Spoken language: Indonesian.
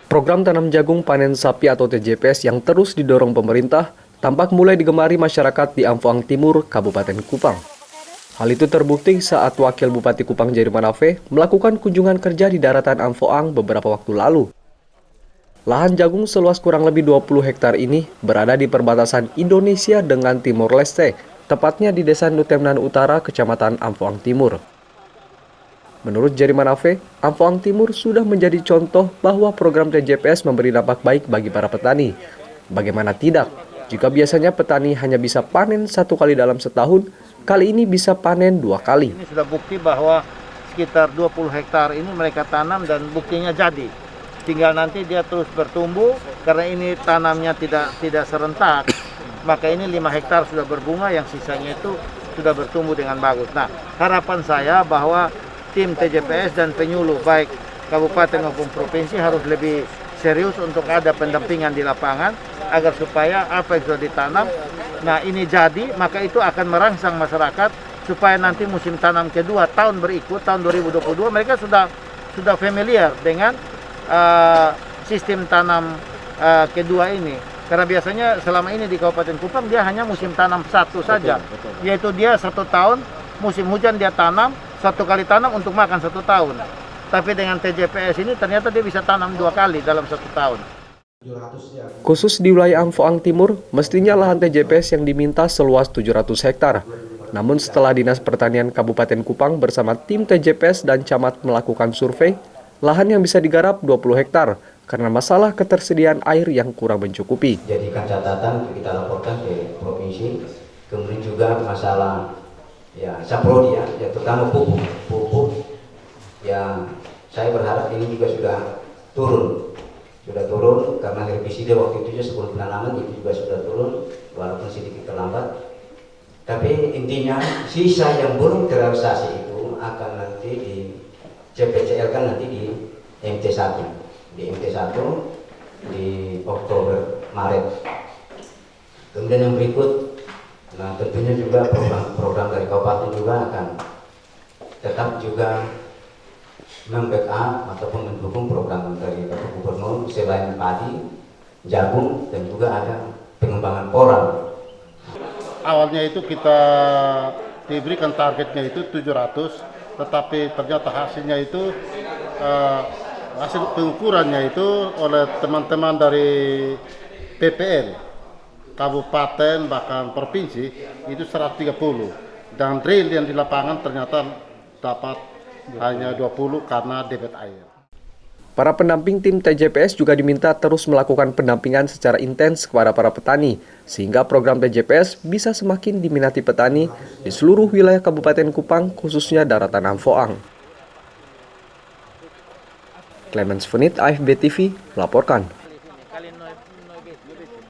Program tanam jagung panen sapi atau TJPS yang terus didorong pemerintah tampak mulai digemari masyarakat di Amfoang Timur, Kabupaten Kupang. Hal itu terbukti saat Wakil Bupati Kupang Jerry Manafe melakukan kunjungan kerja di daratan Amfoang beberapa waktu lalu. Lahan jagung seluas kurang lebih 20 hektar ini berada di perbatasan Indonesia dengan Timor Leste, tepatnya di Desa Nutemnan Utara, Kecamatan Amfoang Timur. Menurut Jerry Manafe, Amfoang Timur sudah menjadi contoh bahwa program TJPS memberi dampak baik bagi para petani. Bagaimana tidak, jika biasanya petani hanya bisa panen 1 kali dalam setahun, kali ini bisa panen 2 kali. Ini sudah bukti bahwa sekitar 20 hektar ini mereka tanam dan buktinya jadi. Tinggal nanti dia terus bertumbuh, karena ini tanamnya tidak serentak, maka ini 5 hektar sudah berbunga, yang sisanya itu sudah bertumbuh dengan bagus. Nah, harapan saya bahwa tim TJPS dan penyuluh baik kabupaten maupun provinsi harus lebih serius untuk ada pendampingan di lapangan agar supaya apa yang sudah ditanam, nah ini jadi, maka itu akan merangsang masyarakat supaya nanti musim tanam kedua tahun berikut, tahun 2022 mereka sudah familiar dengan sistem tanam kedua ini. Karena biasanya selama ini di Kabupaten Kupang dia hanya musim tanam satu saja, yaitu dia 1 tahun musim hujan dia tanam, 1 kali tanam untuk makan 1 tahun. Tapi dengan TJPS ini ternyata dia bisa tanam 2 kali dalam 1 tahun. Khusus di wilayah Amfoang Timur, mestinya lahan TJPS yang diminta seluas 700 hektar. Namun setelah Dinas Pertanian Kabupaten Kupang bersama tim TJPS dan camat melakukan survei, lahan yang bisa digarap 20 hektar karena masalah ketersediaan air yang kurang mencukupi. Jadikan catatan kita laporkan ke provinsi, kemudian juga masalah saprodi ya terutama pupuk yang saya berharap ini juga sudah turun karena herbisida waktu itu sebelum penanaman itu juga sudah turun walaupun sedikit terlambat. Tapi intinya sisa yang belum terrealisasi itu akan nanti di CPCL kan nanti di MT1 di Oktober Maret. Kemudian yang berikut, nah tentunya juga program dari kabupaten juga akan tetap juga membackup ataupun mendukung program dari Bapak Gubernur selain padi, jagung, dan juga ada pengembangan porang. Awalnya itu kita diberikan targetnya itu 700, tetapi ternyata hasilnya itu hasil pengukurannya itu oleh teman-teman dari PPL, kabupaten bahkan provinsi itu 130, dan real yang di lapangan ternyata dapat hanya 20 karena debit air. Para pendamping tim TJPS juga diminta terus melakukan pendampingan secara intens kepada para petani, sehingga program TJPS bisa semakin diminati petani di seluruh wilayah Kabupaten Kupang, khususnya daratan Amfoang. Clemens Funit, AFB TV, melaporkan.